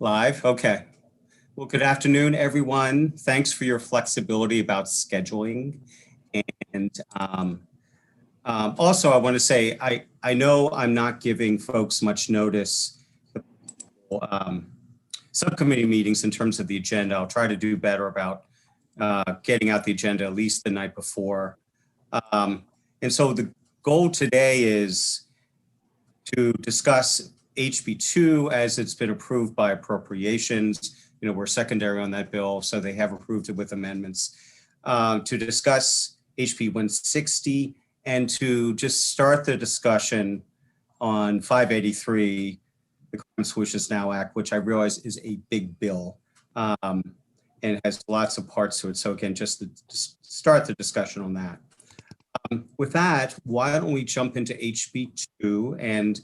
Live, okay. Well, good afternoon, everyone. Thanks for your flexibility about scheduling. And also, I want to say, I know I'm not giving folks much notice. Subcommittee meetings in terms of the agenda. I'll try to do better about getting out the agenda at least the night before. And so the goal today is to discuss HB2 as it's been approved by appropriations. You know, we're secondary on that bill, so they have approved it with amendments. To discuss HB 160 and to just start the discussion on 583, the Carbon Solutions Now Act, which I realize is a big bill and has lots of parts to it. So again, just to start the discussion on that. With that, why don't we jump into HB2? And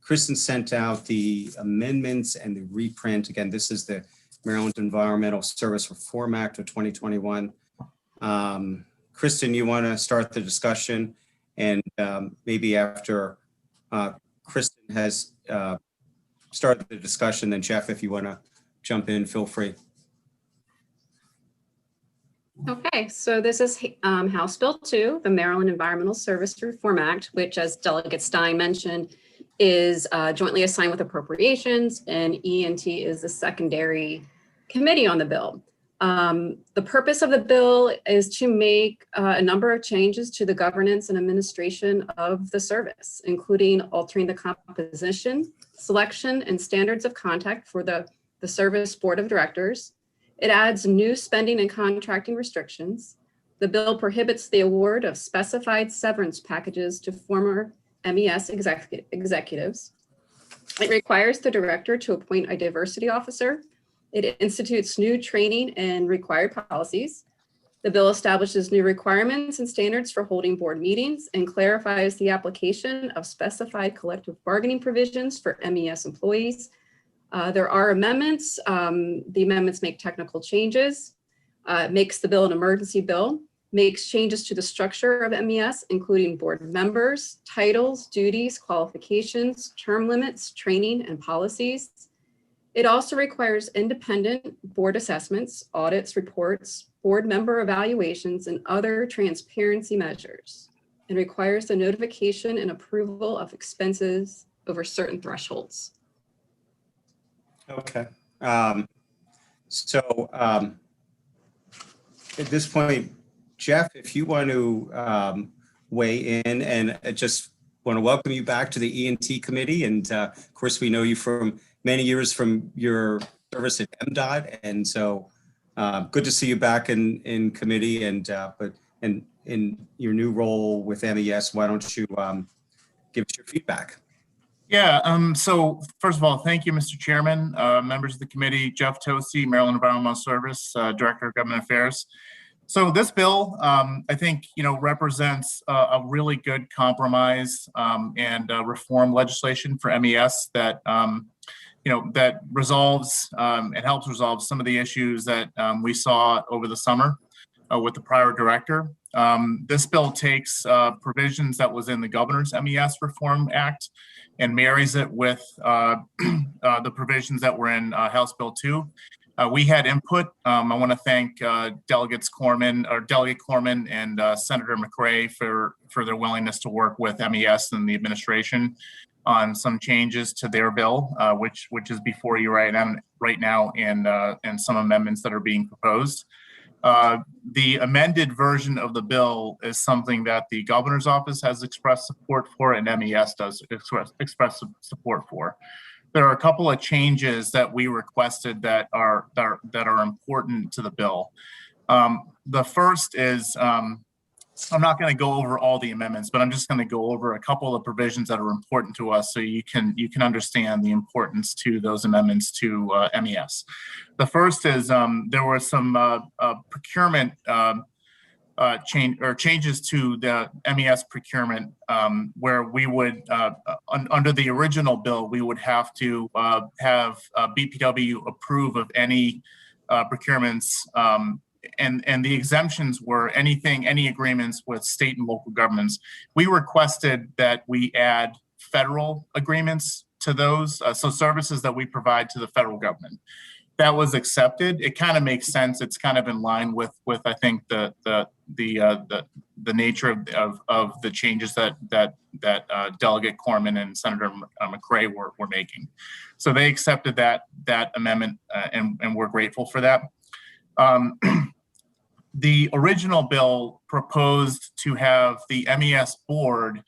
Kristen sent out the amendments and the reprint. Again, this is the Maryland Environmental Service Reform Act of 2021. Kristen, you want to start the discussion? And maybe after Kristen has started the discussion, then Jeff, if you want to jump in, feel free. Okay, so this is House Bill 2, the Maryland Environmental Service Reform Act, which, as Delegate Stein mentioned, is jointly assigned with appropriations, and ENT is the secondary committee on the bill. The purpose of the bill is to make a number of changes to the governance and administration of the service, including altering the composition, selection, and standards of contact for the service board of directors. It adds new spending and contracting restrictions. The bill prohibits the award of specified severance packages to former MES executives. It requires the director to appoint a diversity officer. It institutes new training and required policies. The bill establishes new requirements and standards for holding board meetings and clarifies the application of specified collective bargaining provisions for MES employees. There are amendments. The amendments make technical changes, makes the bill an emergency bill, makes changes to the structure of MES, including board members, titles, duties, qualifications, term limits, training, and policies. It also requires independent board assessments, audits, reports, board member evaluations, and other transparency measures. It requires the notification and approval of expenses over certain thresholds. Okay. At this point, Jeff, if you want to weigh in, and I just want to welcome you back to the ENT committee. And of course, we know you from many years from your service at MDOT. And so good to see you back in committee and in your new role with MES. Why don't you give us your feedback? Yeah, so first of all, thank you, Mr. Chairman, members of the committee, Jeff Tosi, Maryland Environmental Service, Director of Government Affairs. So this bill, I think, represents a really good compromise and reform legislation for MES that, that resolves and helps resolve some of the issues that we saw over the summer with the prior director. This bill takes provisions that was in the Governor's MES Reform Act and marries it with the provisions that were in House Bill 2. We had input. I want to thank Delegate Corman and Senator McRae for their willingness to work with MES and the administration on some changes to their bill, which is before you right now, and some amendments that are being proposed. The amended version of the bill is something that the governor's office has expressed support for and MES does express support for. There are a couple of changes that we requested that are important to the bill. The first is, I'm not going to go over all the amendments, but I'm just going to go over a couple of provisions that are important to us so you can understand the importance to those amendments to MES. The first is there were some procurement changes to the MES procurement where we would, under the original bill, we would have to have BPW approve of any procurements, and the exemptions were any agreements with state and local governments. We requested that we add federal agreements to those, so services that we provide to the federal government. That was accepted. It kind of makes sense. It's kind of in line with I think the nature of the changes that Delegate Corman and Senator McCray were making. So they accepted that amendment, and we're grateful for that. The original bill proposed to have the MES board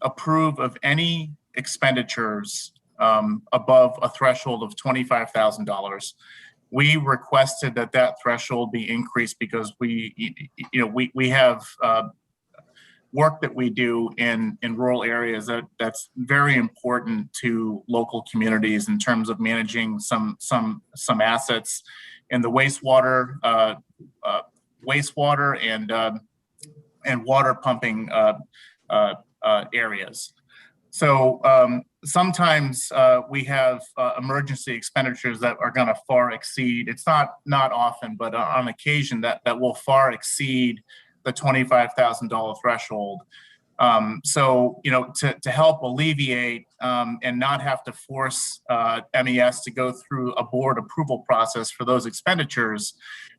approve of any expenditures above a threshold of $25,000. We requested that threshold be increased because we have work that we do in rural areas that's very important to local communities in terms of managing some assets in the wastewater and water pumping areas. So sometimes we have emergency expenditures that are going to far exceed. It's not often, but on occasion that will far exceed the $25,000 threshold. So to help alleviate and not have to force MES to go through a board approval process for those expenditures,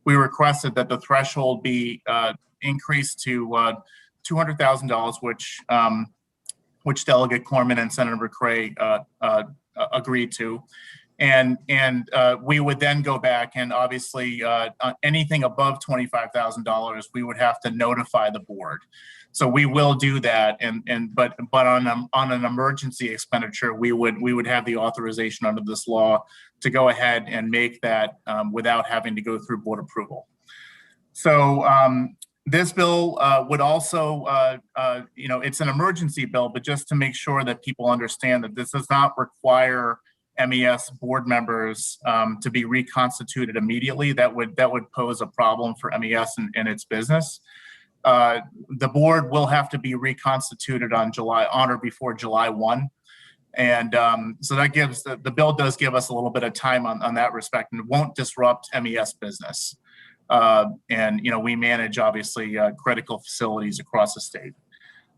we requested that the threshold be increased to $200,000, which Delegate Corman and Senator McCray agreed to. And we would then go back and obviously anything above $25,000, we would have to notify the board. So we will do that. But on an emergency expenditure, we would have the authorization under this law to go ahead and make that without having to go through board approval. So this bill would also, it's an emergency bill, but just to make sure that people understand that this does not require MES board members to be reconstituted immediately. That would pose a problem for MES and its business. The board will have to be reconstituted on or before July 1. And so that gives, the bill does give us a little bit of time on that respect, and it won't disrupt MES business. And we manage obviously critical facilities across the state.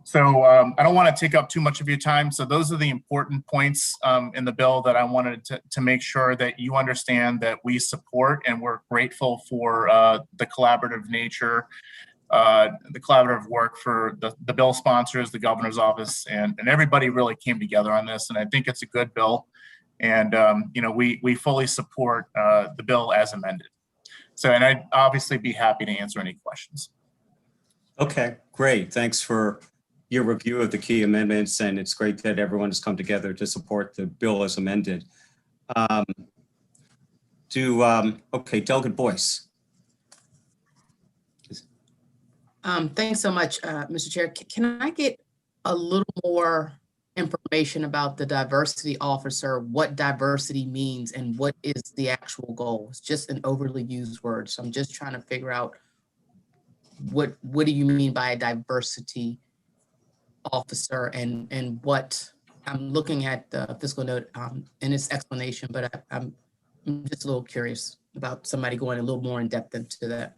So I don't want to take up too much of your time. So those are the important points in the bill that I wanted to make sure that you understand that we support, and we're grateful for the collaborative nature, the collaborative work for the bill sponsors, the governor's office, and everybody really came together on this. And I think it's a good bill. And we fully support the bill as amended. So, and I'd obviously be happy to answer any questions. Okay, great. Thanks for your review of the key amendments, and it's great that everyone has come together to support the bill as amended. Okay, Delegate Boyce. Thanks so much, Mr. Chair. Can I get a little more information about the diversity officer, what diversity means, and what is the actual goal? It's just an overly used word. So I'm just trying to figure out what do you mean by a diversity officer, and what I'm looking at the fiscal note in its explanation, but I'm just a little curious about somebody going a little more in depth into that.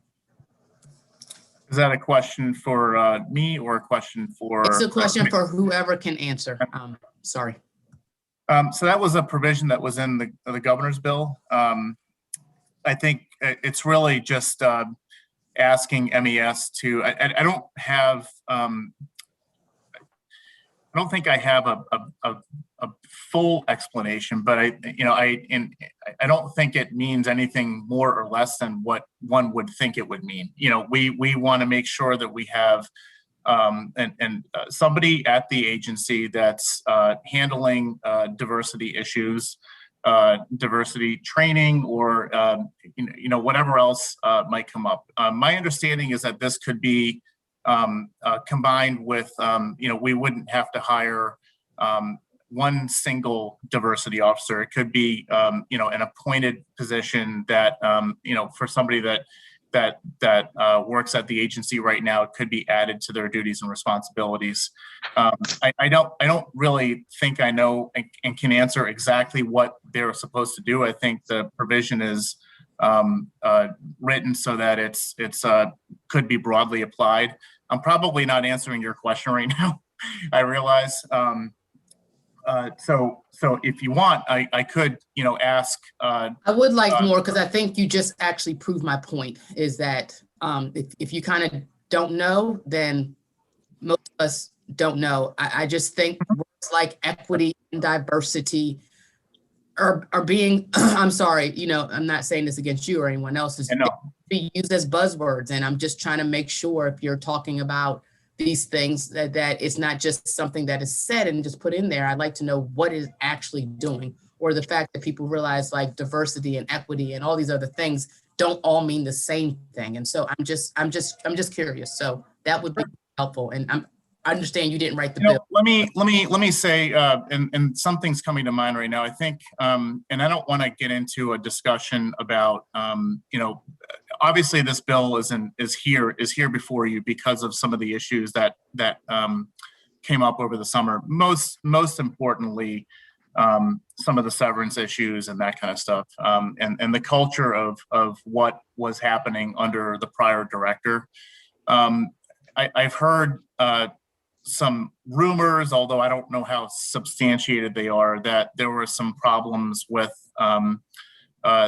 Is that a question for me or a question for? It's a question for whoever can answer. Sorry. So that was a provision that was in the governor's bill. I think it's really just asking MES to. I don't have. I don't think I have a full explanation, but I don't think it means anything more or less than what one would think it would mean. We want to make sure that we have somebody at the agency that's handling diversity issues, diversity training, or whatever else might come up. My understanding is that this could be combined with, we wouldn't have to hire one single diversity officer. It could be, an appointed position that, for somebody that works at the agency right now, it could be added to their duties and responsibilities. I don't really think I know and can answer exactly what they're supposed to do. I think the provision is written so that it's could be broadly applied. I'm probably not answering your question right now. I realize, So if you want, I could, ask. I would like more, because I think you just actually proved my point, is that if you kind of don't know, then most of us don't know. I just think words like equity and diversity are being, I'm sorry, I'm not saying this against you or anyone else, is be used as buzzwords. And I'm just trying to make sure, if you're talking about these things, that it's not just something that is said and just put in there. I'd like to know what is actually doing, or the fact that people realize like diversity and equity and all these other things don't all mean the same thing. And so I'm just curious. So that would be helpful. And I understand you didn't write the bill. Let me say, and something's coming to mind right now. I think, and I don't want to get into a discussion about, obviously this bill is here before you because of some of the issues that came up over the summer. Most importantly, some of the severance issues and that kind of stuff, and the culture of what was happening under the prior director. I've heard some rumors, although I don't know how substantiated they are, that there were some problems with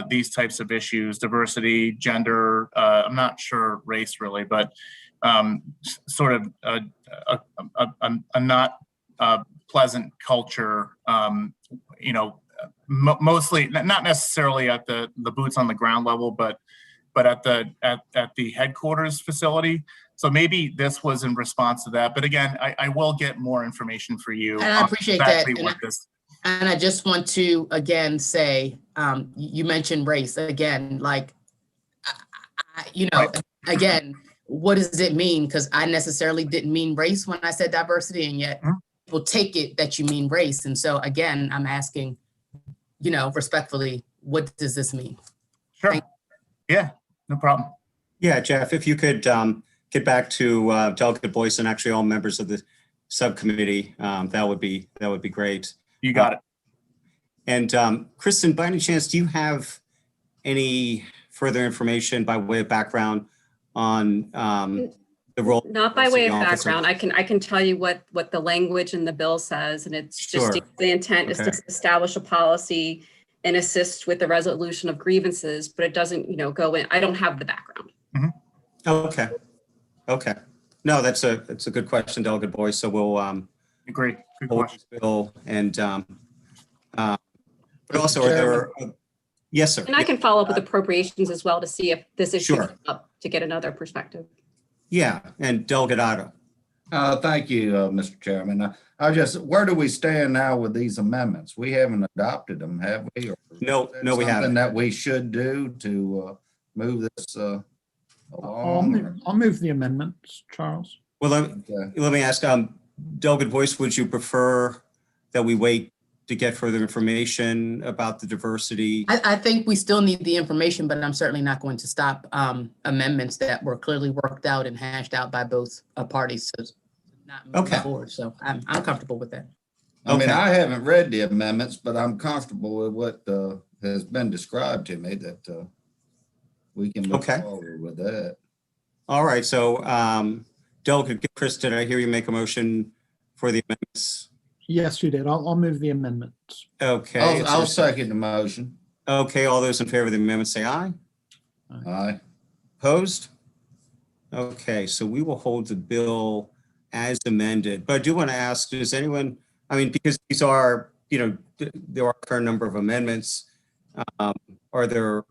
these types of issues, diversity, gender, I'm not sure race really, but sort of a not pleasant culture, mostly, not necessarily at the boots on the ground level, but at the headquarters facility. So maybe this was in response to that. But again, I will get more information for you. And I appreciate exactly that. And I just want to, again, say, you mentioned race. Again, like, Right. again, what does it mean? Because I necessarily didn't mean race when I said diversity, and yet people take it that you mean race. And so, again, I'm asking, respectfully, what does this mean? Sure. Yeah, no problem. Yeah, Jeff, if you could get back to Delegate Boyce and actually all members of the subcommittee, that would be great. You got it. And Kristen, by any chance, do you have any further information by way of background on the role? Not by way of background. I can tell you what the language in the bill says, and it's just Sure. the intent is to establish a policy and assist with the resolution of grievances, but it doesn't, go in. I don't have the background. Okay. No, that's a good question, Delegate Boyce. So we'll Agree. Good hold question. this bill and but also are there? Yes, sir. And I can follow up with appropriations as well to see if this issue Sure. comes up, to get another perspective. Yeah, and Delegate Otto. Thank you, Mr. Chairman. Where do we stand now with these amendments? We haven't adopted them, have we? Or No, we something haven't. that we should do to move this along? I'll move the amendments, Charles. Well, Okay. let me ask, Delegate Boyce, would you prefer that we wait to get further information about the diversity? I think we still need the information, but I'm certainly not going to stop amendments that were clearly worked out and hashed out by both parties. So not moving forward. So I'm comfortable with that. I mean, Okay. I haven't read the amendments, but I'm comfortable with what has been described to me, that we can move forward with that. All right, so Delegate Chris, did I hear you make a motion for the amendments? Yes, you did. I'll move the amendments. Okay. I'll second the motion. Okay, all those in favor of the amendment say aye. Aye. Opposed? Okay, so we will hold the bill as amended. But I do want to ask, does anyone, because these are, there are a fair number of amendments. Are there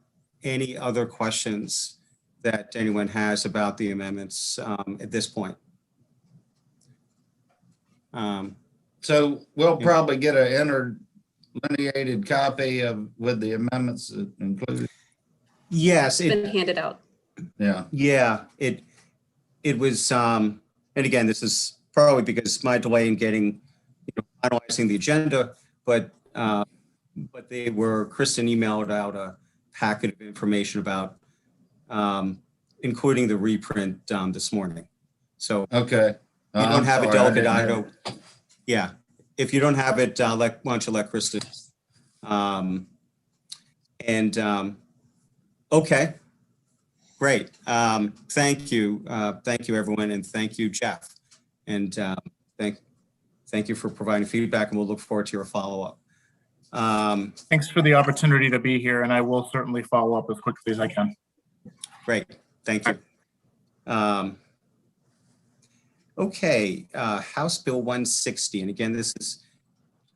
any other questions that anyone has about the amendments at this point? So we'll probably get an interlineated copy with the amendments included. Yes. It's been handed out. Yeah. Yeah, it was, and again, this is probably because my delay in getting, finalizing the agenda, but Kristen emailed out a packet of information about, including the reprint this morning. So Okay. you don't have sorry, a Delegate I didn't Ido. Yeah, if you don't have it, why don't you let Kristen? Okay, great. Thank you, everyone, and thank you, Jeff. And thank you for providing feedback, and we'll look forward to your follow-up. Thanks for the opportunity to be here, and I will certainly follow up as quickly as I can. Great, thank you. Okay, House Bill 160, and again, this is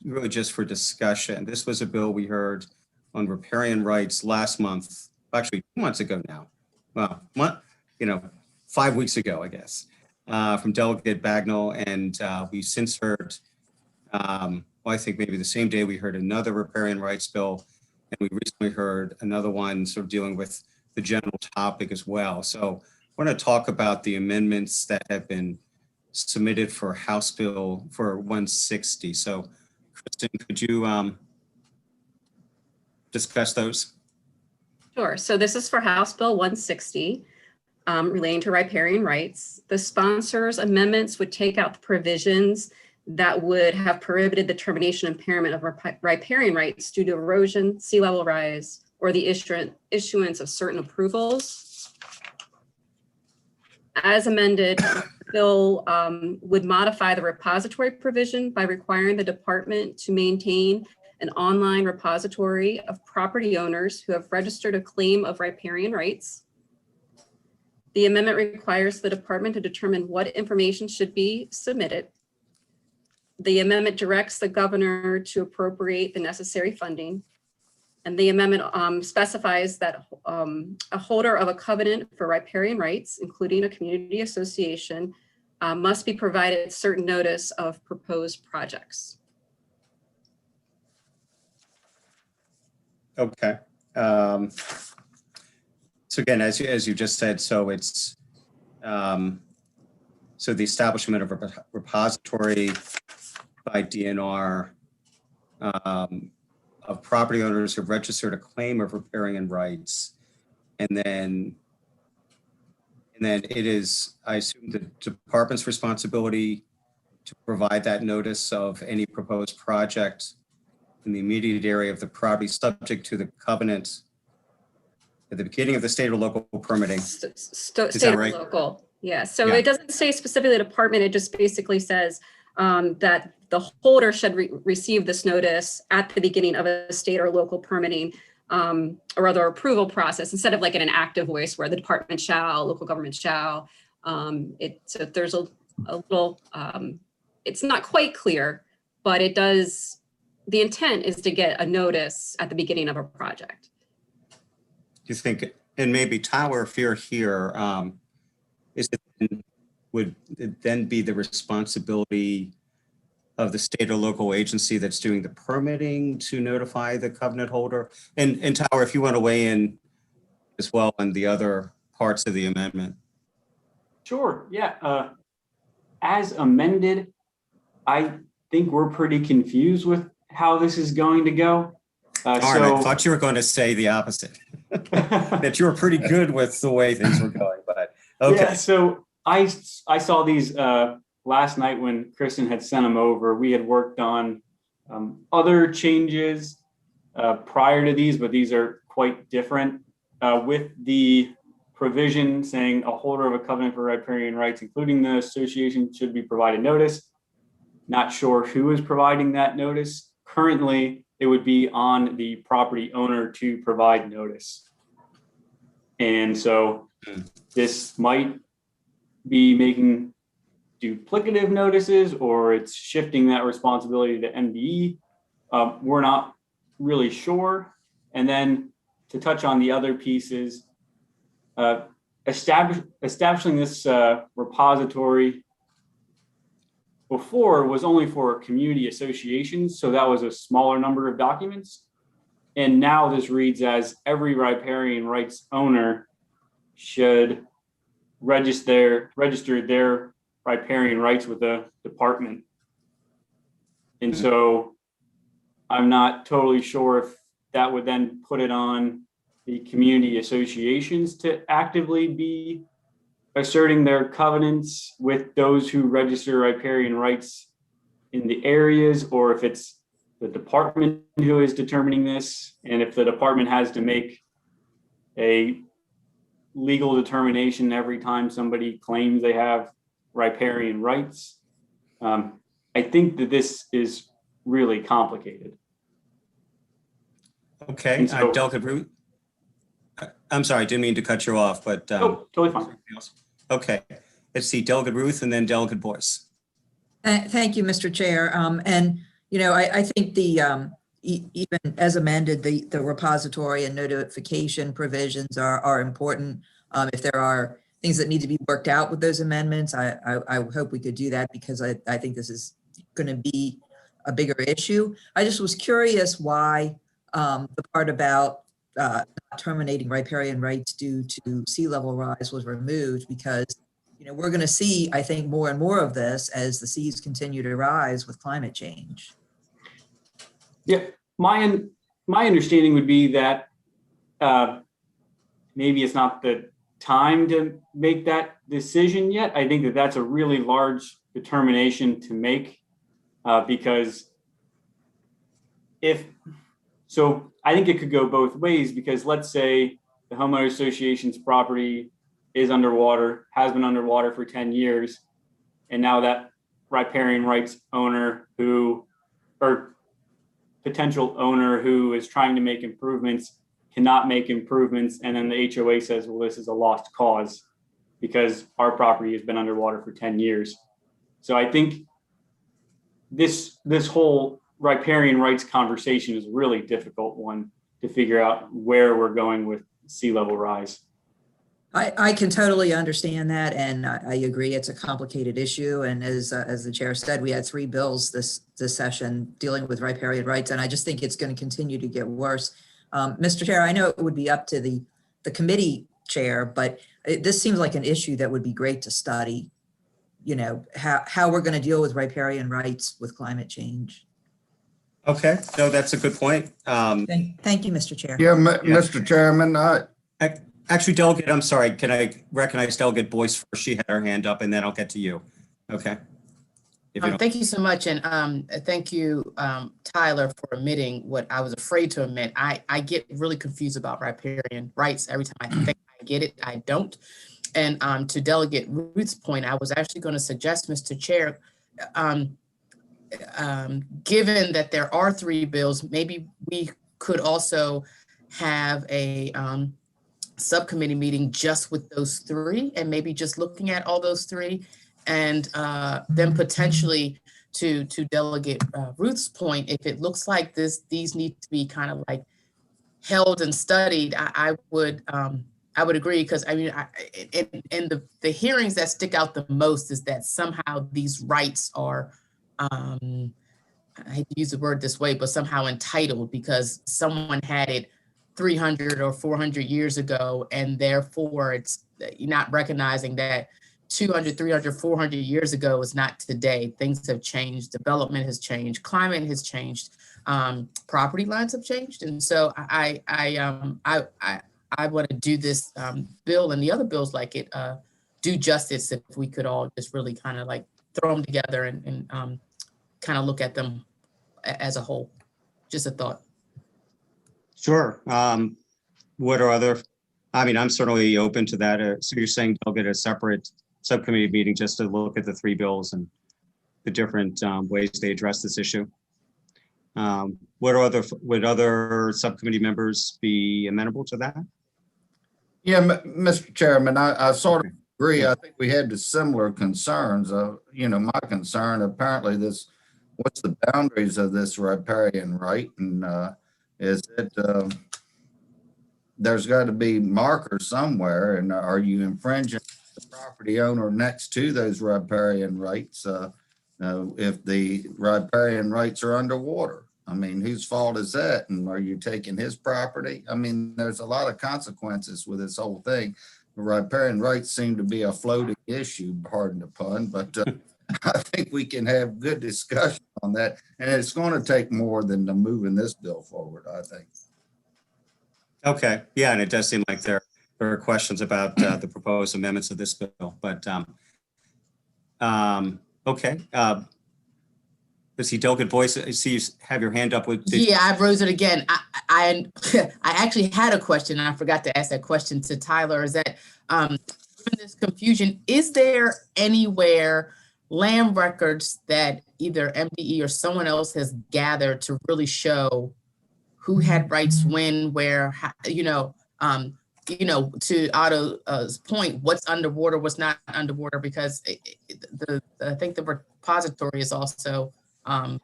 really just for discussion. This was a bill we heard on riparian rights last month, actually 2 months ago now. Well, 5 weeks ago, I guess, from Delegate Bagnall, and we've since heard, well, I think maybe the same day we heard another riparian rights bill, and we recently heard another one sort of dealing with the general topic as well. So I want to talk about the amendments that have been submitted for House Bill for 160. So Kristen, could you discuss those? Sure. So this is for House Bill 160 relating to riparian rights. The sponsors' amendments would take out the provisions that would have prohibited the termination and impairment of riparian rights due to erosion, sea level rise, or the issuance of certain approvals. As amended, the bill would modify the repository provision by requiring the department to maintain an online repository of property owners who have registered a claim of riparian rights. The amendment requires the department to determine what information should be submitted. The amendment directs the governor to appropriate the necessary funding. And the amendment specifies that a holder of a covenant for riparian rights, including a community association, must be provided certain notice of proposed projects. Okay. So again, as you just said, so it's so the establishment of a repository by DNR of property owners who have registered a claim of riparian rights, and then it is, I assume, the department's responsibility to provide that notice of any proposed project in the immediate area of the property subject to the covenant at the beginning of the state or local permitting. State or right? Local, yeah. So Yeah. it doesn't say specifically the department, it just basically says that the holder should receive this notice at the beginning of a state or local permitting or other approval process, instead of like in an active voice where the department shall, local government shall. So there's a little, it's not quite clear, but it does, the intent is to get a notice at the beginning of a project. Do you think, and maybe Tyler, if you're here, would it then be the responsibility of the state or local agency that's doing the permitting to notify the covenant holder? And Tyler, if you want to weigh in as well on the other parts of the amendment. Sure, yeah. As amended, I think we're pretty confused with how this is going to go. I thought you were going to say the opposite, that you were pretty good with the way things were going, but okay. Yeah, so I saw these last night when Kristen had sent them over. We had worked on other changes prior to these, but these are quite different with the provision saying a holder of a covenant for riparian rights, including the association, should be provided notice. Not sure who is providing that notice. Currently, it would be on the property owner to provide notice. And so this might be making duplicative notices, or it's shifting that responsibility to MDE. We're not really sure. And then to touch on the other pieces, establishing this repository before was only for community associations, so that was a smaller number of documents. And now this reads as every riparian rights owner should register their riparian rights with the department. And so I'm not totally sure if that would then put it on the community associations to actively be asserting their covenants with those who register riparian rights in the areas, or if it's the department who is determining this, and if the department has to make a legal determination every time somebody claims they have riparian rights. I think that this is really complicated. Okay, And so- Delegate Ruth. I'm sorry, I didn't mean to cut you off, but. Oh, totally fine. Okay, let's see, Delegate Ruth and then Delegate Boyce. Thank you, Mr. Chair. And, I think even as amended, the repository and notification provisions are important. If there are things that need to be worked out with those amendments, I hope we could do that, because I think this is going to be a bigger issue. I just was curious why the part about not terminating riparian rights due to sea level rise was removed, because we're going to see, I think, more and more of this as the seas continue to rise with climate change. Yeah, my understanding would be that maybe it's not the time to make that decision yet. I think that that's a really large determination to make, because I think it could go both ways, because let's say the homeowner association's property is underwater, has been underwater for 10 years. And now that riparian rights owner or potential owner who is trying to make improvements cannot make improvements. And then the HOA says, well, this is a lost cause because our property has been underwater for 10 years. So I think this whole riparian rights conversation is a really difficult one to figure out where we're going with sea level rise. I can totally understand that, and I agree it's a complicated issue. And as the chair said, we had 3 bills this session dealing with riparian rights, and I just think it's going to continue to get worse. Mr. Chair, I know it would be up to the committee chair, but this seems like an issue that would be great to study. How we're going to deal with riparian rights with climate change. Okay, no, that's a good point. Thank you, Mr. Chair. Yeah, Mr. Chairman, Actually, Delegate, I'm sorry. Can I recognize Delegate Boyce first? She had her hand up, and then I'll get to you. Okay. Thank you so much. And thank you, Tyler, for admitting what I was afraid to admit. I get really confused about riparian rights every time I think I get it, I don't. And to Delegate Ruth's point, I was actually going to suggest, Mr. Chair, given that there are 3 bills, maybe we could also have a subcommittee meeting just with those 3, and maybe just looking at all those 3, and then potentially to Delegate Ruth's point, if it looks like these need to be kind of like held and studied, I would agree, because I mean, in the hearings that stick out the most is that somehow these rights are, I hate to use the word this way, but somehow entitled because someone had it 300 or 400 years ago, and therefore it's not recognizing that 200, 300, 400 years ago is not today. Things have changed, development has changed, climate has changed, property lines have changed. And so I want to do this bill and the other bills like it do justice if we could all just really kind of like throw them together and kind of look at them as a whole. Just a thought. Sure. What are other, I'm certainly open to that. So you're saying they'll get a separate subcommittee meeting just to look at the 3 bills and the different ways they address this issue. Would other subcommittee members be amenable to that? yeah, Mr. Chairman, I sort of agree. I think we had the similar concerns. My concern, apparently what's the boundaries of this riparian right? And is it, there's got to be markers somewhere, and are you infringing the property owner next to those riparian rights if the riparian rights are underwater? I mean, whose fault is that? And are you taking his property? I mean, there's a lot of consequences with this whole thing. The riparian rights seem to be a floating issue, pardon the pun, but I think we can have good discussion on that. And it's going to take more than moving this bill forward, I think. Okay, yeah, and it does seem like there are questions about the proposed amendments of this bill, but okay. Let's see, Delegate Boyce, I see you have your hand up with. Yeah, I rose it again. I actually had a question, and I forgot to ask that question to Tyler. Is that given this confusion, is there anywhere land records that either MDE or someone else has gathered to really show who had rights when, where, how, to Otto's point, what's underwater, what's not underwater, because I think the repository is also a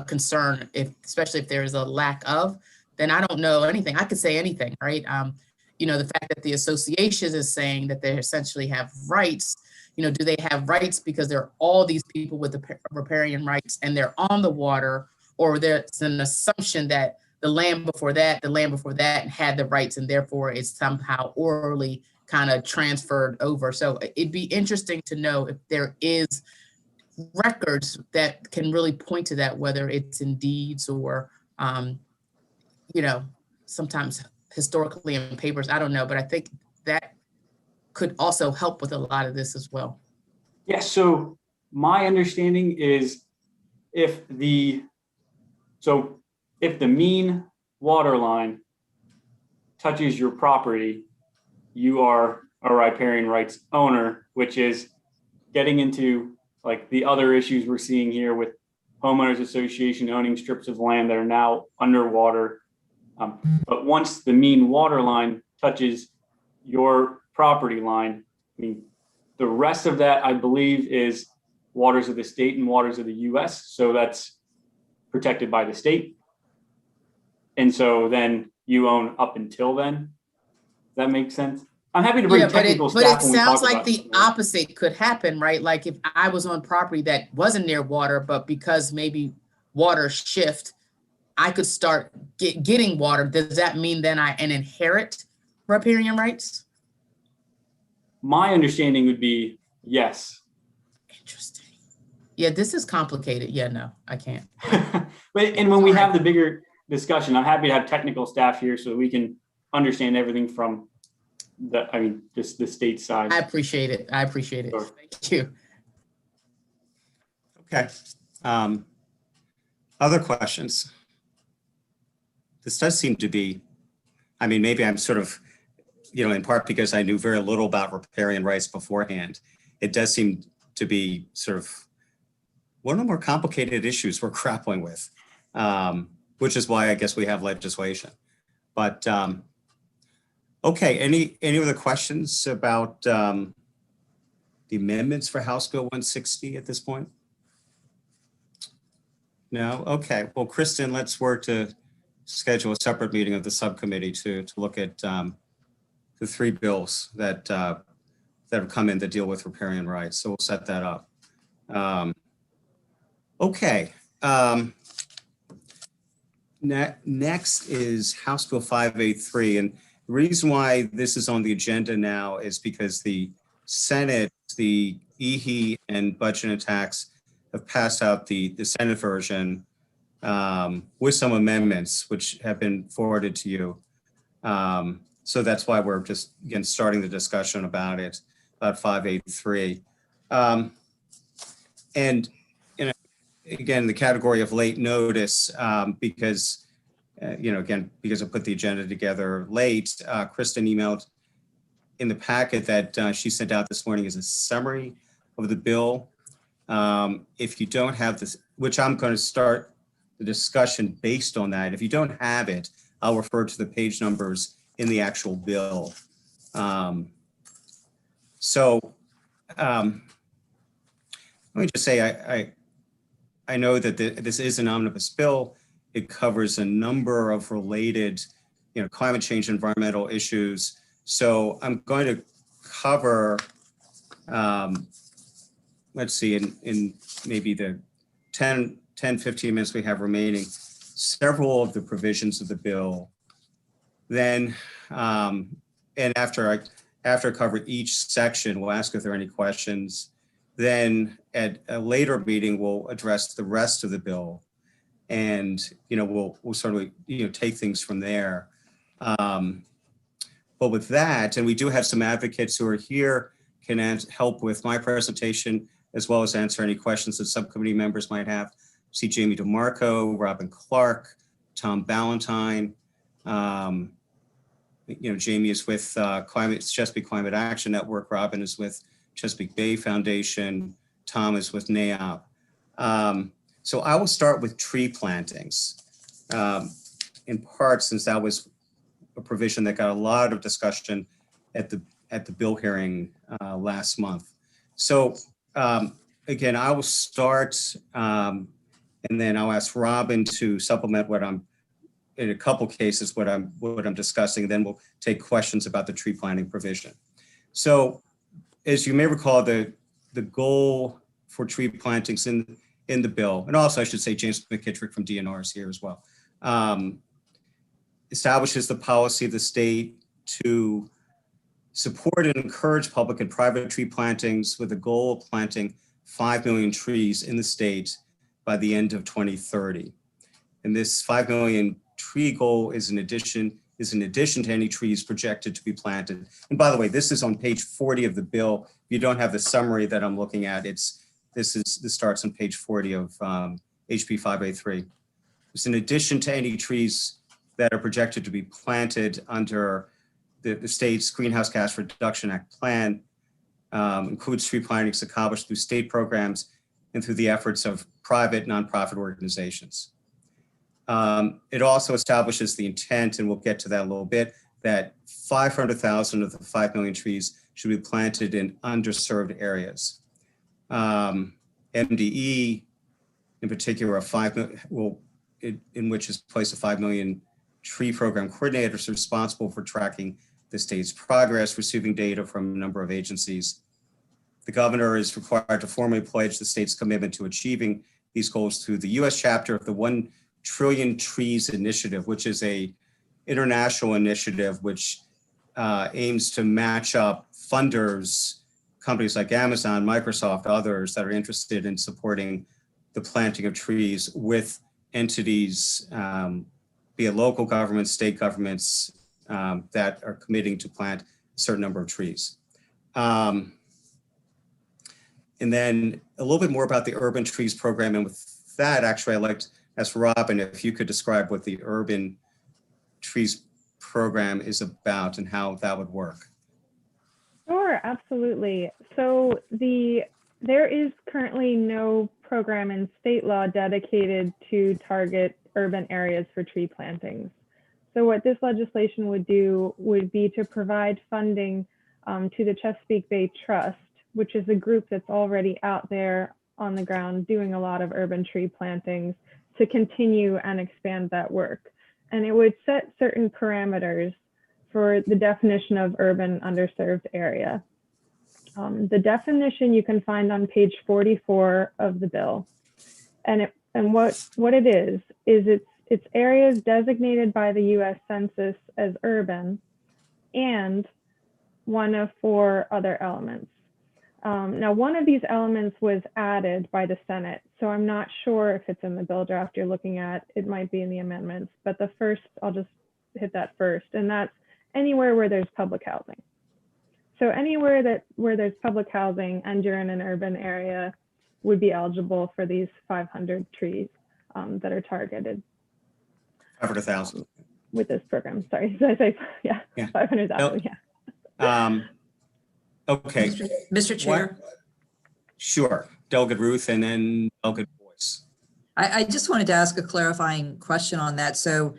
concern, especially if there is a lack of, then I don't know anything. I could say anything, right? The fact that the association is saying that they essentially have rights, do they have rights because there are all these people with the riparian rights and they're on the water, or there's an assumption that the land before that had the rights, and therefore it's somehow orally kind of transferred over. So it'd be interesting to know if there is records that can really point to that, whether it's in deeds or, sometimes historically in papers, I don't know, but I think that could also help with a lot of this as well. Yeah, so my understanding is if the mean water line touches your property, you are a riparian rights owner, which is getting into like the other issues we're seeing here with homeowners association owning strips of land that are now underwater. But once the mean water line touches your property line, I mean, the rest of that, I believe, is waters of the state and waters of the US. So that's protected by the state. And so then you own up until then. Does that make sense? I'm happy to bring technical staff. But it sounds like the opposite could happen, right? Like if I was on property that wasn't near water, but because maybe water shift, I could start getting water. Does that mean then I inherit riparian rights? My understanding would be yes. Interesting. Yeah, this is complicated. Yeah, no, I can't. And when we have the bigger discussion, I'm happy to have technical staff here so we can understand everything from just the state side. I appreciate it. Sure. Thank you. Okay. Other questions? This does seem to be, maybe I'm sort of, in part because I knew very little about riparian rights beforehand. It does seem to be sort of one of the more complicated issues we're grappling with, which is why I guess we have legislation. But okay, any other questions about the amendments for House Bill 160 at this point? No? Okay. Well, Kristen, let's work to schedule a separate meeting of the subcommittee to look at the three bills that have come in that deal with riparian rights. So we'll set that up. Okay. Next is House Bill 583. And the reason why this is on the agenda now is because the Senate, the EHE and Budget and Tax have passed out the Senate version with some amendments which have been forwarded to you. So that's why we're just, again, starting the discussion about it, about 583. And again, the category of late notice, because, again, because I put the agenda together late, Kristen emailed in the packet that she sent out this morning is a summary of the bill. If you don't have this, which I'm going to start the discussion based on that. If you don't have it, I'll refer to the page numbers in the actual bill. Let me just say, I know that this is an omnibus bill. It covers a number of related, climate change, environmental issues. So I'm going to cover, let's see, in maybe the 10, 15 minutes we have remaining, several of the provisions of the bill. Then, and after I cover each section, we'll ask if there are any questions. Then at a later meeting, we'll address the rest of the bill, and we'll sort of take things from there. But with that, and we do have some advocates who are here, can help with my presentation as well as answer any questions that subcommittee members might have. See Jamie DeMarco, Robin Clark, Tom Ballantyne. Jamie is with Chesapeake Climate Action Network. Robin is with Chesapeake Bay Foundation. Thomas with NAIOP. So I will start with tree plantings, in part since that was a provision that got a lot of discussion at the bill hearing last month. So again, I will start and then I'll ask Robin to supplement what I'm, in a couple cases, what I'm discussing. Then we'll take questions about the tree planting provision. So as you may recall, the goal for tree plantings in the bill, and also I should say James McKittrick from DNR is here as well, establishes the policy of the state to support and encourage public and private tree plantings with the goal of planting 5 million trees in the state by the end of 2030. And this 5 million tree goal is in addition to any trees projected to be planted. And by the way, this is on page 40 of the bill. If you don't have the summary that I'm looking at, this starts on page 40 of HB 583. It's in addition to any trees that are projected to be planted under the state's Greenhouse Gas Reduction Act plan, includes tree plantings accomplished through state programs and through the efforts of private nonprofit organizations. It also establishes the intent, and we'll get to that in a little bit, that 500,000 of the 5 million trees should be planted in underserved areas. MDE, in particular, in which is placed a 5 million tree program coordinator is responsible for tracking the state's progress, receiving data from a number of agencies. The governor is required to formally pledge the state's commitment to achieving these goals through the U.S. chapter of the 1 Trillion Trees Initiative, which is a international initiative which aims to match up funders, companies like Amazon, Microsoft, others that are interested in supporting the planting of trees with entities, be it local governments, state governments, that are committing to plant a certain number of trees. And then a little bit more about the Urban Trees Program. And with that, actually, I'd like to ask Robin if you could describe what the Urban Trees Program is about and how that would work. Sure, absolutely. So there is currently no program in state law dedicated to target urban areas for tree plantings. So what this legislation would do would be to provide funding to the Chesapeake Bay Trust, which is a group that's already out there on the ground doing a lot of urban tree plantings, to continue and expand that work. And it would set certain parameters for the definition of urban underserved area. The definition you can find on page 44 of the bill. And what it is it's areas designated by the US Census as urban and one of 4 other elements. Now, one of these elements was added by the Senate, so I'm not sure if it's in the bill draft you're looking at. It might be in the amendments, but the first, I'll just hit that first, and that's anywhere where there's public housing. So anywhere where there's public housing and you're in an urban area would be eligible for these 500 trees that are targeted. 500,000. With this program, sorry, did I say, yeah. 500,000, yeah. Okay. Mr. Chair. Sure. Delegate Ruth and then Delegate Boyce. I just wanted to ask a clarifying question on that. So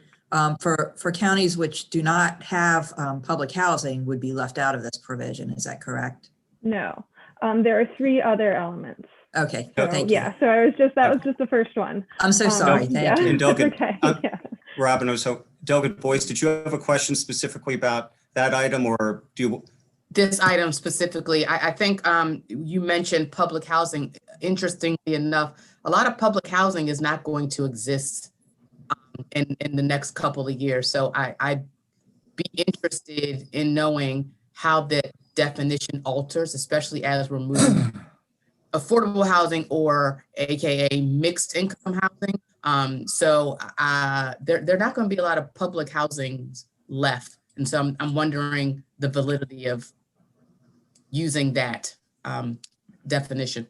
for counties which do not have public housing would be left out of this provision. Is that correct? No, there are 3 other elements. Okay, So, thank you. yeah, so that was just the first one. I'm so sorry, thank you. And Delegate, okay, yeah. Robin, so Delegate Boyce, did you have a question specifically about that item, or do you? This item specifically, I think you mentioned public housing. Interestingly enough, a lot of public housing is not going to exist in the next couple of years. So I'd be interested in knowing how the definition alters, especially as we're moving affordable housing, or AKA mixed income housing. So there are not going to be a lot of public housings left. And so I'm wondering the validity of using that definition.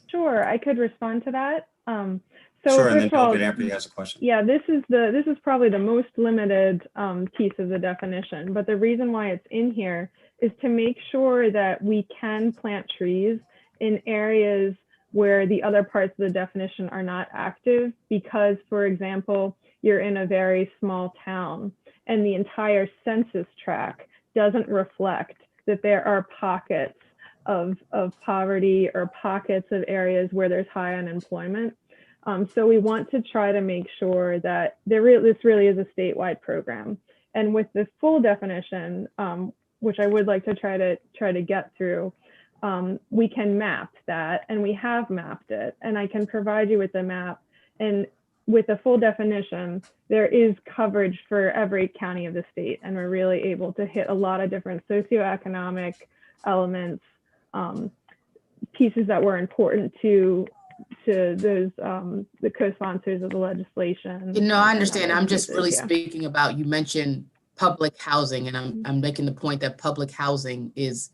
Sure, I could respond to that. Sure, first and then of all, Delegate Ampley has a question. Yeah, this is probably the most limited piece of the definition, but the reason why it's in here is to make sure that we can plant trees in areas where the other parts of the definition are not active because, for example, you're in a very small town and the entire census tract doesn't reflect that there are pockets of poverty or pockets of areas where there's high unemployment. So we want to try to make sure that this really is a statewide program. And with the full definition, which I would like to try to get through, we can map that, and we have mapped it, and I can provide you with the map. And with the full definition, there is coverage for every county of the state, and we're really able to hit a lot of different socioeconomic elements, pieces that were important to those the co-sponsors of the legislation. I understand. I'm just really speaking about, you mentioned public housing, and I'm making the point that public housing is,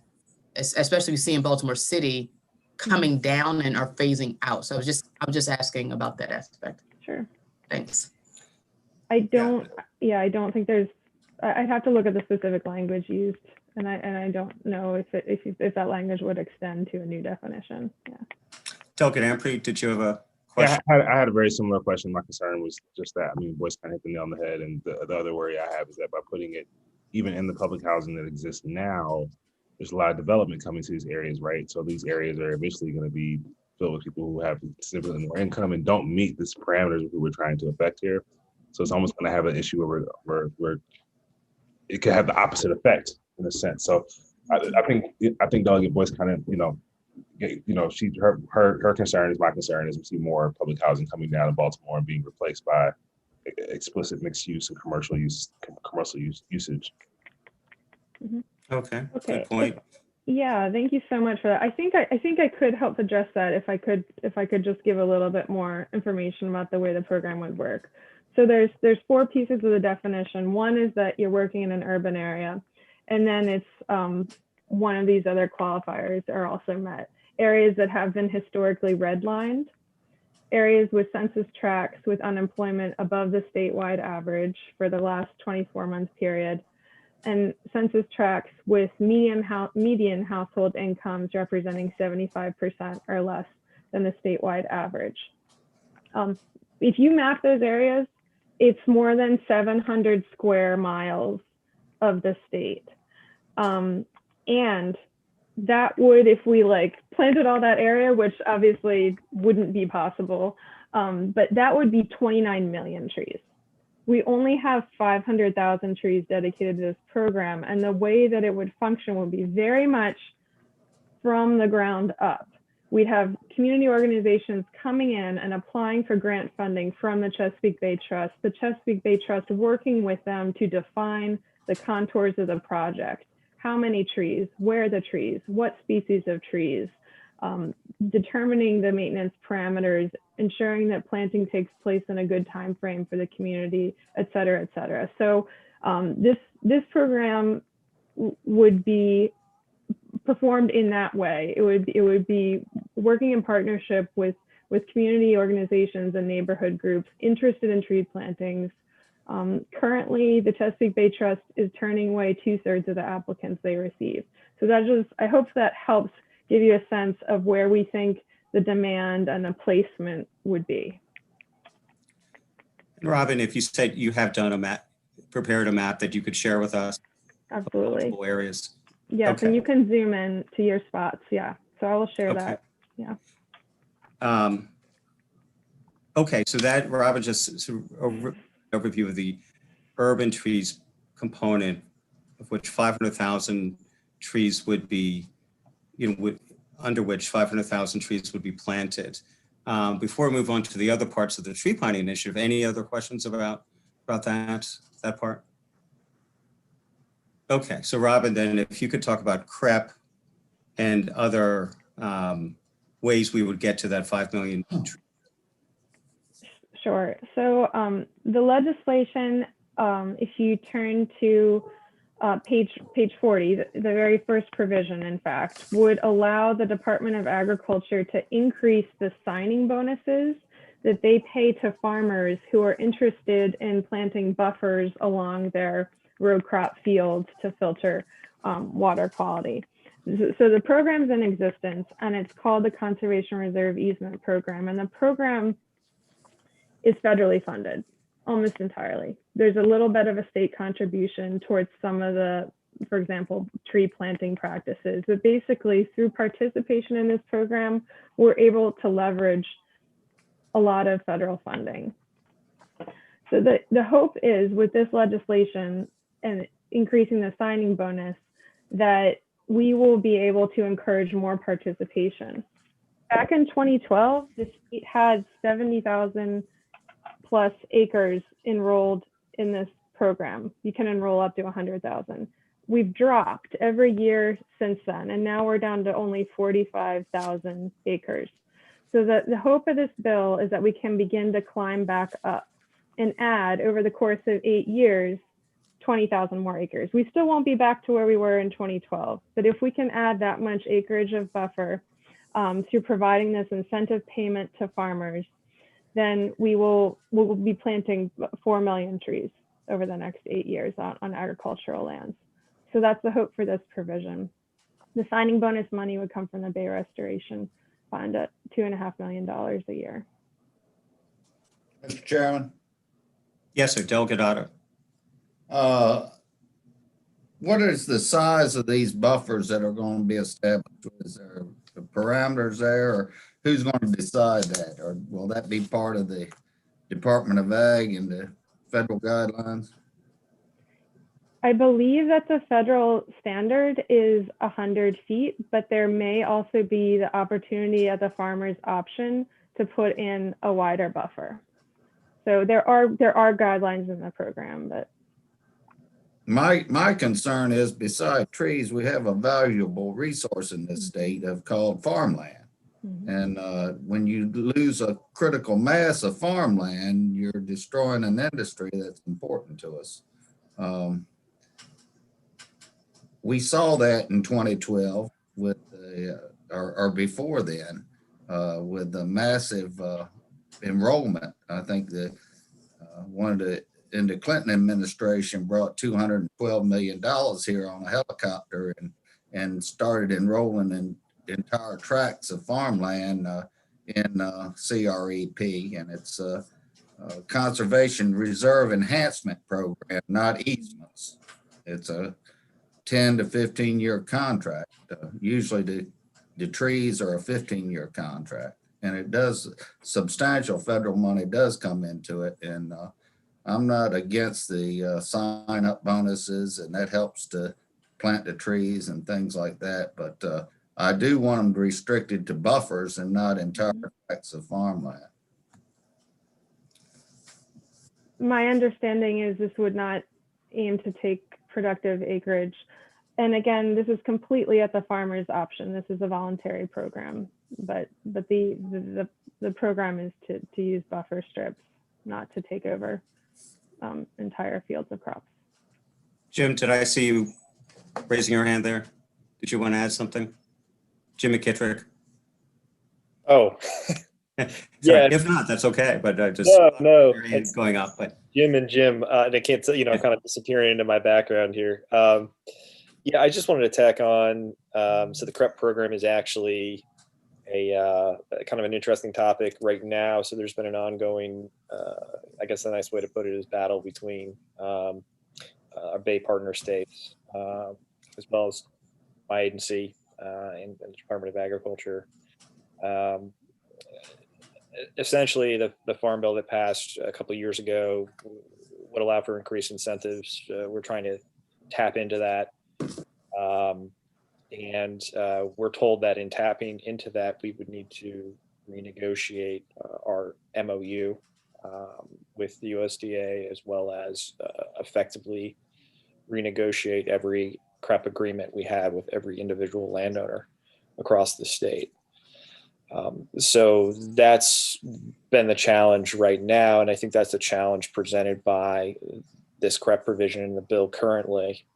especially we see in Baltimore City, coming down and are phasing out. So I'm just asking about that aspect. Sure. Thanks. I don't think there's, I'd have to look at the specific language used, and I don't know if that language would extend to a new definition. Yeah. Delegate Amprey, did you have a question? Yeah, I had a very similar question. My concern was just that. I mean, Boyce kind of hit the nail on the head. And the other worry I have is that by putting it even in the public housing that exists now, there's a lot of development coming to these areas, right? So these areas are eventually going to be filled with people who have significantly more income and don't meet these parameters who we're trying to affect here. So it's almost going to have an issue where it could have the opposite effect in a sense. So I think Delegate Boyce kind of, her concern is my concern, is we see more public housing coming down in Baltimore and being replaced by explicit mixed use and commercial usage. Mm-hmm. Okay, good point. Yeah, thank you so much for that. I think I could help address that if I could just give a little bit more information about the way the program would work. So there's 4 pieces of the definition. One is that you're working in an urban area, and then it's one of these other qualifiers are also met. Areas that have been historically redlined, areas with census tracts with unemployment above the statewide average for the last 24-month period, and census tracts with median household incomes representing 75% or less than the statewide average. If you map those areas, it's more than 700 square miles of the state. And that would, if we planted all that area, which obviously wouldn't be possible, but that would be 29 million trees. We only have 500,000 trees dedicated to this program, and the way that it would function would be very much from the ground up. We'd have community organizations coming in and applying for grant funding from the Chesapeake Bay Trust, the Chesapeake Bay Trust working with them to define the contours of the project. How many trees, where the trees, what species of trees, determining the maintenance parameters, ensuring that planting takes place in a good time frame for the community, et cetera, et cetera. So this program would be performed in that way. It would be working in partnership with community organizations and neighborhood groups interested in tree plantings. Currently, the Chesapeake Bay Trust is turning away 2/3 of the applicants they receive. So I hope that helps give you a sense of where we think the demand and the placement would be. And Robin, if you said you have done prepared a map that you could share with us. Absolutely. Areas. Yes, Okay. and you can zoom in to your spots. Yeah, so I will share that. Yeah. Okay, so that, Robin, just sort of overview of the urban trees component, of which 500,000 trees would be, under which 500,000 trees would be planted. Before we move on to the other parts of the tree planting initiative, any other questions about that part? Okay, so Robin, then if you could talk about CREP and other ways we would get to that 5 million trees. Sure. So the legislation, if you turn to page 40, the very first provision, in fact, would allow the Department of Agriculture to increase the signing bonuses that they pay to farmers who are interested in planting buffers along their row crop fields to filter water quality. So the program's in existence, and it's called the Conservation Reserve Easement Program. And the program is federally funded almost entirely. There's a little bit of a state contribution towards some of the, for example, tree planting practices. But basically, through participation in this program, we're able to leverage a lot of federal funding. So the hope is with this legislation and increasing the signing bonus that we will be able to encourage more participation. Back in 2012, the state had 70,000 plus acres enrolled in this program. You can enroll up to 100,000. We've dropped every year since then, and now we're down to only 45,000 acres. So the hope of this bill is that we can begin to climb back up and add over the course of 8 years, 20,000 more acres. We still won't be back to where we were in 2012, but if we can add that much acreage of buffer through providing this incentive payment to farmers, then we'll be planting 4 million trees over the next 8 years on agricultural lands. So that's the hope for this provision. The signing bonus money would come from the Bay Restoration Fund at $2.5 million a year. Mr. Chairman, Yes, sir. Delegate Otto. what is the size of these buffers that are going to be established? Is there the parameters there, or who's going to decide that? Or will that be part of the Department of Ag and the federal guidelines? I believe that the federal standard is 100 feet, but there may also be the opportunity at the farmer's option to put in a wider buffer. So there are guidelines in the program, but My concern is, beside trees, we have a valuable resource in this state called farmland. And when you lose a critical mass of farmland, you're destroying an industry that's important to us. We saw that in 2012 with or before then, with the massive enrollment. I think that in the Clinton administration brought $212 million here on a helicopter and started enrolling in entire tracts of farmland in CREP, and it's a Conservation Reserve Enhancement Program, not easements. It's a 10 to 15-year contract. Usually the trees are a 15-year contract, and it does, substantial federal money does come into it. And I'm not against the sign-up bonuses, and that helps to plant the trees and things like that. But I do want them restricted to buffers and not entire tracts of farmland. my understanding is this would not aim to take productive acreage. And again, this is completely at the farmer's option. This is a voluntary program, but the program is to use buffer strips, not to take over entire fields of crops. Jim, did I see you raising your hand there? Did you want to add something? Jim McKittrick? Oh, Sorry, yeah. if not, that's okay, but I just No, your hand's going up. But Jim and Jim, they can't, kind of disappearing into my background here. Yeah, I just wanted to tack on. So the CREP program is actually a kind of an interesting topic right now. So there's been an ongoing, I guess the nice way to put it is battle between our Bay partner states, as well as my agency and the Department of Agriculture. Essentially, the farm bill that passed a couple of years ago would allow for increased incentives. We're trying to tap into that. And we're told that in tapping into that, we would need to renegotiate our MOU with the USDA, as well as effectively renegotiate every CREP agreement we have with every individual landowner across the state. So that's been the challenge right now. And I think that's the challenge presented by this CREP provision in the bill currently.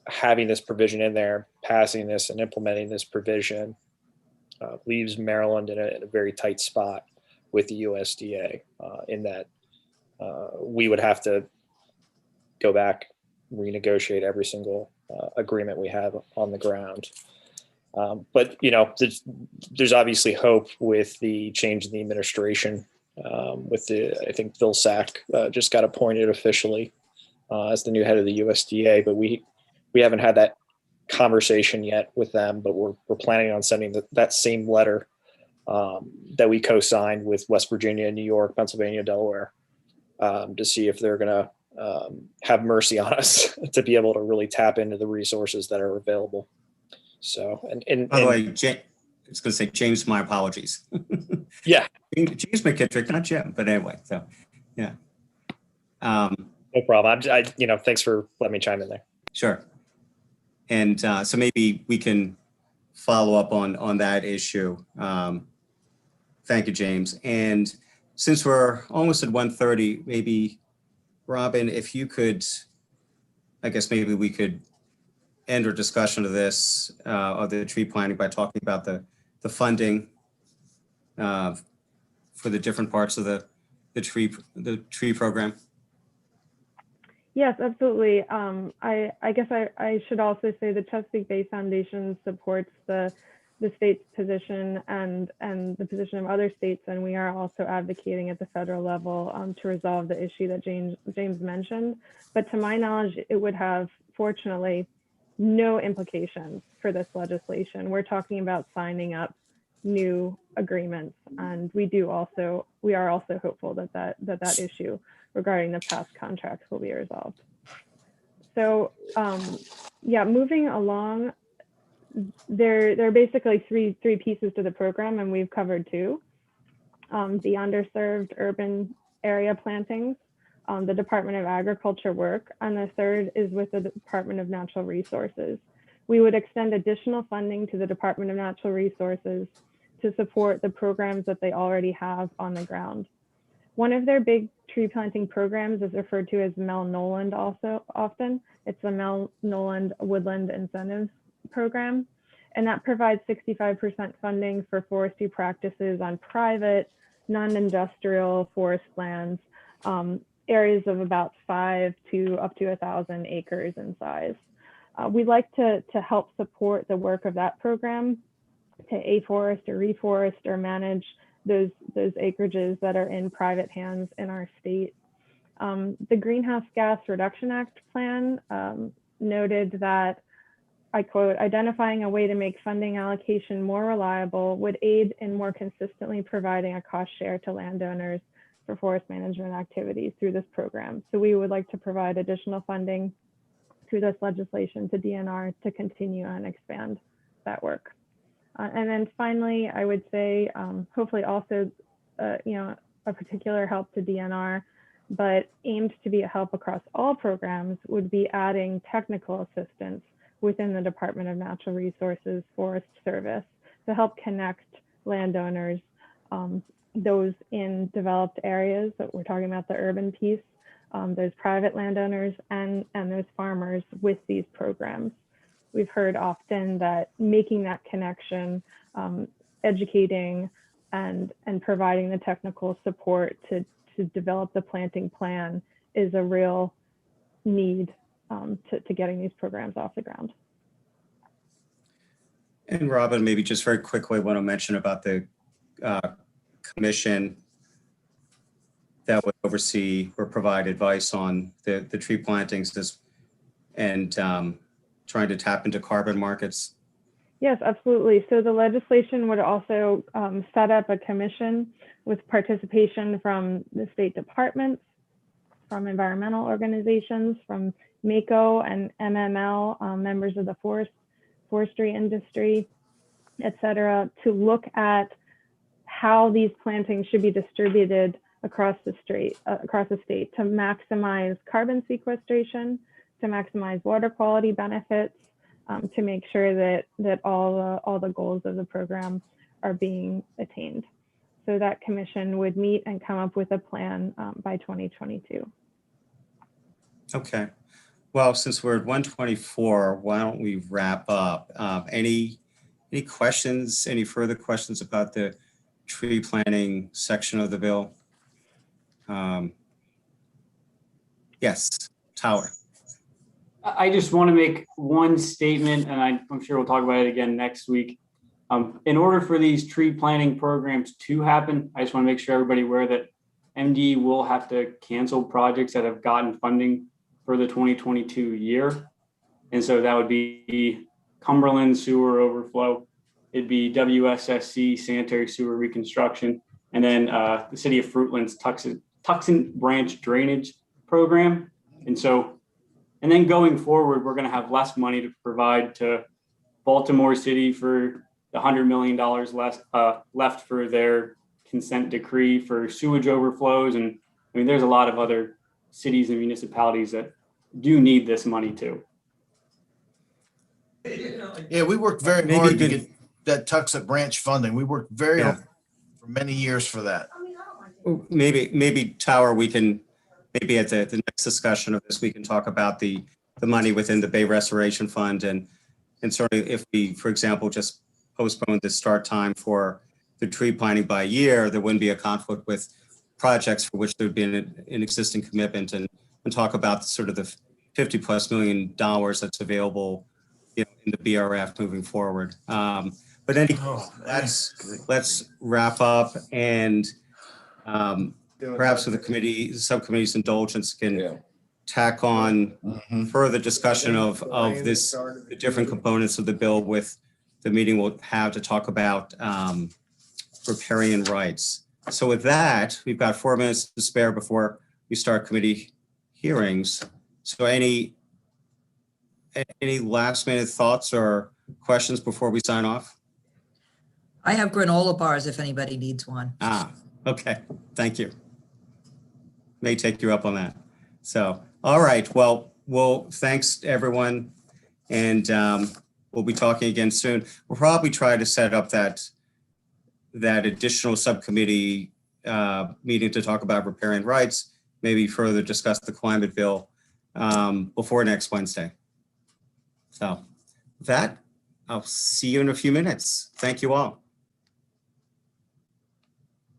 Having this provision in there, passing this and implementing this provision leaves Maryland in a very tight spot with the USDA in that we would have to go back, renegotiate every single agreement we have on the ground. But there's obviously hope with the change in the administration. I think Phil Sack just got appointed officially as the new head of the USDA, but we haven't had that conversation yet with them. But we're planning on sending that same letter that we co-signed with West Virginia, New York, Pennsylvania, Delaware, to see if they're going to have mercy on us to be able to really tap into the resources that are available. So, and by the way, I was going to say, James, my apologies. Yeah. James McKittrick, not Jim, but anyway, so, yeah. No problem. Thanks for letting me chime in there. Sure. And so maybe we can follow up on that issue. Thank you, James. And since we're almost at 1:30, maybe, Robin, if you could, I guess maybe we could end our discussion of this, of the tree planting, by talking about the funding for the different parts of the tree program. Yes, absolutely. I guess I should also say the Chesapeake Bay Foundation supports the state's position and the position of other states, and we are also advocating at the federal level to resolve the issue that James mentioned. But to my knowledge, it would have, fortunately, no implications for this legislation. We're talking about signing up new agreements, and we are also hopeful that issue regarding the past contracts will be resolved. So yeah, moving along, there are basically three pieces to the program, and we've covered two. The underserved urban area plantings, the Department of Agriculture work, and the third is with the Department of Natural Resources. We would extend additional funding to the Department of Natural Resources to support the programs that they already have on the ground. One of their big tree planting programs is referred to as Mel Noland also often. It's the Mel Noland Woodland Incentives Program, and that provides 65% funding for forestry practices on private, non-industrial forest lands, areas of about 5 to up to 1,000 acres in size. We'd like to help support the work of that program to afforest or reforest or manage those acreages that are in private hands in our state. The Greenhouse Gas Reduction Act plan noted that, I quote, identifying a way to make funding allocation more reliable would aid in more consistently providing a cost share to landowners for forest management activities through this program. So we would like to provide additional funding through this legislation to DNR to continue and expand that work. And then finally, I would say, hopefully also, a particular help to DNR, but aimed to be a help across all programs, would be adding technical assistance within the Department of Natural Resources Forest Service to help connect landowners, those in developed areas, that we're talking about the urban piece, those private landowners and those farmers with these programs. We've heard often that making that connection, educating and providing the technical support to develop the planting plan is a real need to getting these programs off the ground. And Robin, maybe just very quickly, I want to mention about the commission that would oversee or provide advice on the tree plantings and trying to tap into carbon markets. Yes, absolutely. So the legislation would also set up a commission with participation from the state departments, from environmental organizations, from MACO and MML, members of the forestry industry, et cetera, to look at how these plantings should be distributed across the state to maximize carbon sequestration, to maximize water quality benefits, to make sure that all the goals of the program are being attained. So that commission would meet and come up with a plan by 2022. Okay. Well, since we're at 1:24, why don't we wrap up? Any questions, any further questions about the tree planting section of the bill? Yes, Tower. I just want to make one statement, and I'm sure we'll talk about it again next week. In order for these tree planting programs to happen, I just want to make sure everybody aware that MD will have to cancel projects that have gotten funding for the 2022 year. And so that would be Cumberland sewer overflow. It'd be WSSC sanitary sewer reconstruction. And then the city of Fruitland's Tucson branch drainage program. And then going forward, we're going to have less money to provide to Baltimore City for the $100 million left for their consent decree for sewage overflows. And I mean, there's a lot of other cities and municipalities that do need this money too. Yeah, we worked very Maybe hard to good- get that Tucson branch funding. We worked very Yeah. hard for many years for that. Maybe Tower, we can, maybe at the next discussion of this, we can talk about the money within the Bay Restoration Fund and certainly if we, for example, just postpone the start time for the tree planting by a year, there wouldn't be a conflict with projects for which there'd be an existing commitment and talk about sort of the $50+ million that's available, you know, in the BRF moving forward. But anyway, let's wrap up and perhaps with the subcommittee's indulgence can tack on further discussion of this, the different components of the bill with the meeting we'll have to talk about riparian rights. So with that, we've got 4 minutes to spare before we start committee hearings. So any last minute thoughts or questions before we sign off? I have granola bars if anybody needs one. Okay, thank you. May take you up on that. So, all right, well, thanks everyone. And we'll be talking again soon. We'll probably try to set up that additional subcommittee meeting to talk about riparian rights, maybe further discuss the climate bill before next Wednesday. So with that, I'll see you in a few minutes. Thank you all.